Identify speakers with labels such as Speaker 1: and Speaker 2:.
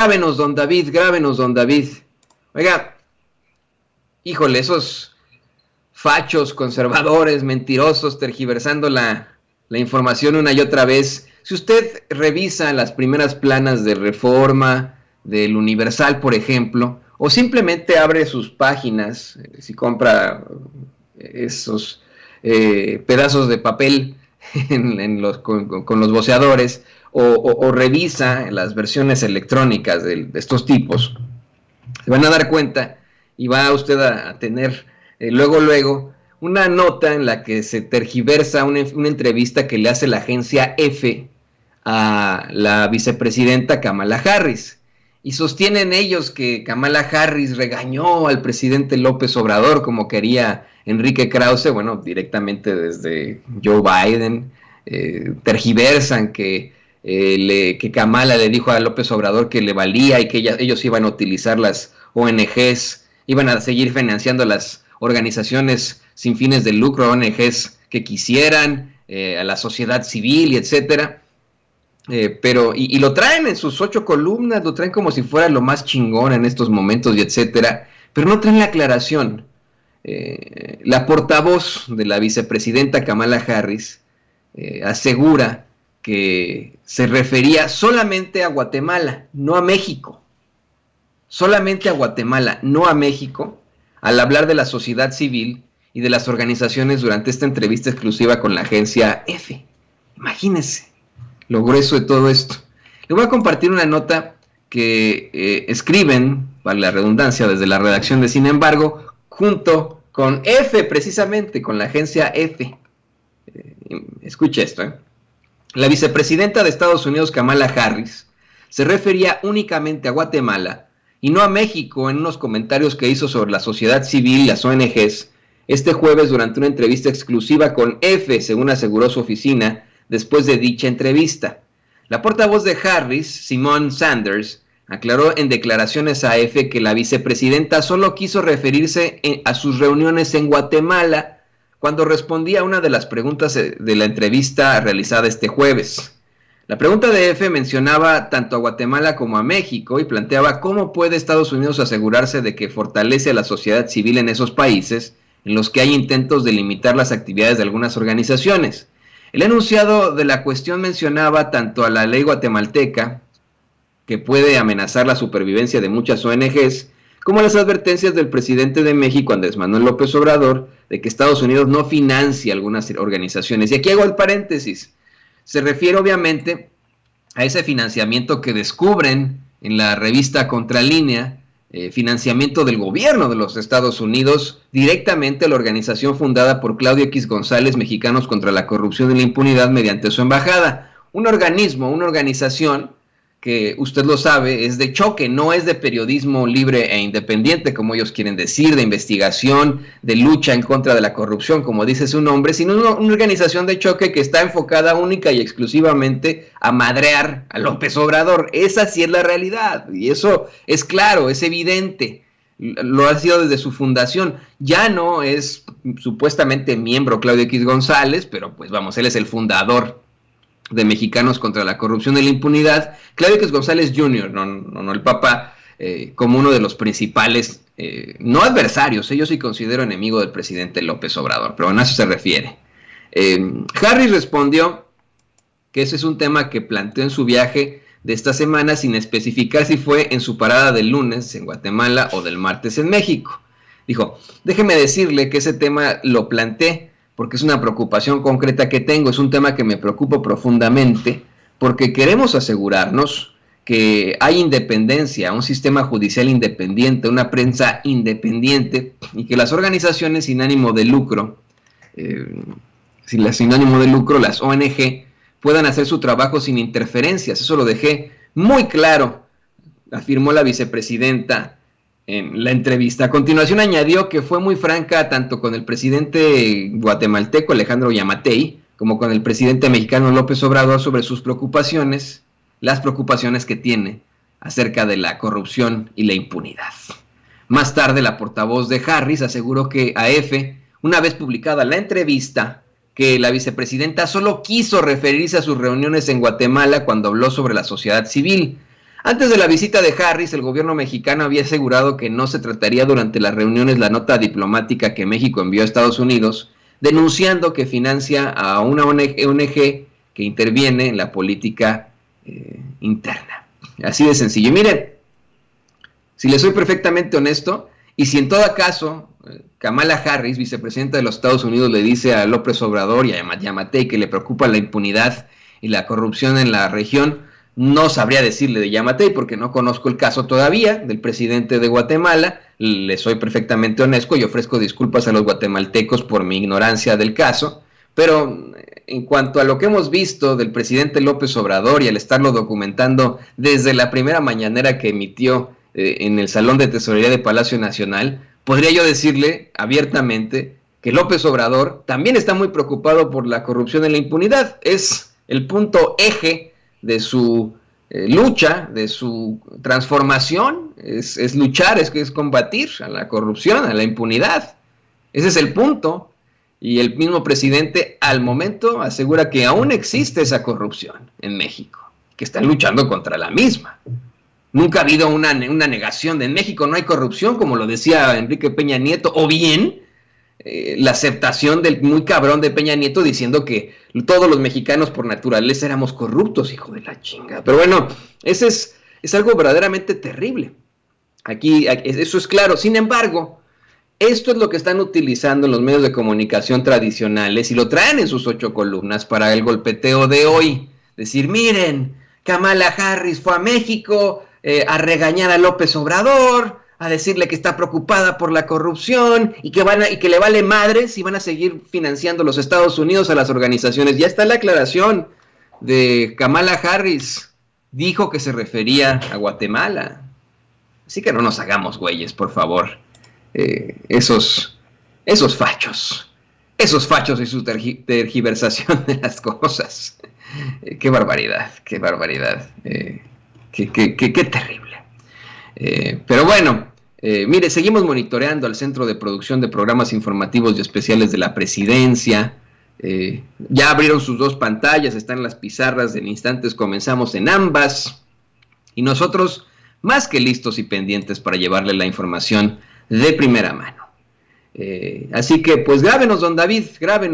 Speaker 1: Grábenos, don David, grábenos, don David. Oiga, híjole, esos fachos, conservadores, mentirosos, tergiversando la información una y otra vez. Si usted revisa las primeras planas de Reforma, del Universal, por ejemplo, o simplemente abre sus páginas, si compra esos pedazos de papel con los voceadores, o revisa las versiones electrónicas de estos tipos, se van a dar cuenta y va usted a tener luego una nota en la que se tergiversa una entrevista que le hace la agencia F a la vicepresidenta Kamala Harris. Y sostienen ellos que Kamala Harris regañó al presidente López Obrador como quería Enrique Krause, bueno, directamente desde Joe Biden. Tergiversan que Kamala le dijo a López Obrador que le valía y que ellos iban a utilizar las ONGs, iban a seguir financiando las organizaciones sin fines de lucro, ONGs que quisieran, a la sociedad civil y etcétera. Pero lo traen en sus 8 columnas, lo traen como si fuera lo más chingón en estos momentos y etcétera, pero no traen la aclaración. La portavoz de la vicepresidenta Kamala Harris asegura que se refería solamente a Guatemala, no a México. Solamente a Guatemala, no a México, al hablar de la sociedad civil y de las organizaciones durante esta entrevista exclusiva con la agencia F. Imagínense lo grueso de todo esto. Le voy a compartir una nota que escriben, para la redundancia, desde la redacción de Sin embargo, junto con F, precisamente, con la agencia F. Escucha esto, La vicepresidenta de Estados Unidos, Kamala Harris, se refería únicamente a Guatemala y no a México en unos comentarios que hizo sobre la sociedad civil y las ONGs este jueves durante una entrevista exclusiva con F, según aseguró su oficina, después de dicha entrevista. La portavoz de Harris, Simone Sanders, aclaró en declaraciones a F que la vicepresidenta solo quiso referirse a sus reuniones en Guatemala cuando respondía a una de las preguntas de la entrevista realizada este jueves. La pregunta de F mencionaba tanto a Guatemala como a México y planteaba cómo puede Estados Unidos asegurarse de que fortalece a la sociedad civil en esos países en los que hay intentos de limitar las actividades de algunas organizaciones. El enunciado de la cuestión mencionaba tanto a la ley guatemalteca, que puede amenazar la supervivencia de muchas ONGs, como las advertencias del presidente de México, Andrés Manuel López Obrador, de que Estados Unidos no financia algunas organizaciones. Y aquí hago el paréntesis. Se refiere obviamente a ese financiamiento que descubren en la revista Contralínea, financiamiento del gobierno de los Estados Unidos directamente a la organización fundada por Claudio X González, Mexicanos contra la Corrupción y la Impunidad, mediante su embajada. Un organismo, una organización que usted lo sabe, es de choque, no es de periodismo libre e independiente, como ellos quieren decir, de investigación, de lucha en contra de la corrupción, como dice su nombre, sino una organización de choque que está enfocada única y exclusivamente a madrear a López Obrador. Esa sí es la realidad, y eso es claro, es evidente. Lo ha sido desde su fundación. Ya no es supuestamente miembro Claudio X González, pero pues vamos, él es el fundador de Mexicanos contra la Corrupción y la Impunidad. Claudio X González Jr., no el papá, como uno de los principales, no adversarios, yo sí considero enemigo del presidente López Obrador, pero a eso se refiere. Harris respondió que ese es un tema que planteó en su viaje de esta semana, sin especificar si fue en su parada del lunes en Guatemala o del martes en México. Dijo, déjeme decirle que ese tema lo planteé porque es una preocupación concreta que tengo, es un tema que me preocupa profundamente, porque queremos asegurarnos que hay independencia, un sistema judicial independiente, una prensa independiente, y que las organizaciones sin ánimo de lucro, las ONG, puedan hacer su trabajo sin interferencias. Eso lo dejé muy claro, afirmó la vicepresidenta en la entrevista. A continuación añadió que fue muy franca tanto con el presidente guatemalteco Alejandro Yamatei como con el presidente mexicano López Obrador sobre sus preocupaciones, las preocupaciones que tiene acerca de la corrupción y la impunidad. Más tarde, la portavoz de Harris aseguró que a F, una vez publicada la entrevista, que la vicepresidenta solo quiso referirse a sus reuniones en Guatemala cuando habló sobre la sociedad civil. Antes de la visita de Harris, el gobierno mexicano había asegurado que no se trataría durante las reuniones la nota diplomática que México envió a Estados Unidos, denunciando que financia a una ONG que interviene en la política interna. Así de sencillo. Y miren, si les soy perfectamente honesto, y si en todo caso Kamala Harris, vicepresidenta de los Estados Unidos, le dice a López Obrador y a Yamatei que le preocupa la impunidad y la corrupción en la región, no sabría decirle de Yamatei porque no conozco el caso todavía del presidente de Guatemala. Le soy perfectamente honesto y ofrezco disculpas a los guatemaltecos por mi ignorancia del caso, pero en cuanto a lo que hemos visto del presidente López Obrador y al estarlo documentando desde la primera mañanera que emitió en el Salón de Tesorería de Palacio Nacional, podría yo decirle abiertamente que López Obrador también está muy preocupado por la corrupción y la impunidad. Es el punto eje de su lucha, de su transformación, es luchar, es combatir a la corrupción, a la impunidad. Ese es el punto. Y el mismo presidente al momento asegura que aún existe esa corrupción en México, que están luchando contra la misma. Nunca ha habido una negación de en México no hay corrupción, como lo decía Enrique Peña Nieto, o bien la aceptación del muy cabrón de Peña Nieto diciendo que todos los mexicanos por naturaleza éramos corruptos, hijo de la chinga. Pero bueno, ese es algo verdaderamente terrible. Aquí eso es claro. Sin embargo, esto es lo que están utilizando en los medios de comunicación tradicionales y lo traen en sus 8 columnas para el golpeteo de hoy. Decir, miren, Kamala Harris fue a México a regañar a López Obrador, a decirle que está preocupada por la corrupción y que le vale madre si van a seguir financiando los Estados Unidos a las organizaciones. Ya está la aclaración de Kamala Harris. Dijo que se refería a Guatemala. Así que no nos hagamos güeyes, por favor. Esos fachos y su tergiversación de las cosas. Qué barbaridad, qué barbaridad. Qué terrible. Pero bueno, mire, seguimos monitoreando al Centro de Producción de Programas Informativos y Especiales de la Presidencia. Ya abrieron sus 2 pantallas, están las pizarras, en instantes comenzamos en ambas. Y nosotros más que listos y pendientes para llevarle la información de primera mano. Así que pues grábenos, don David, grábenos.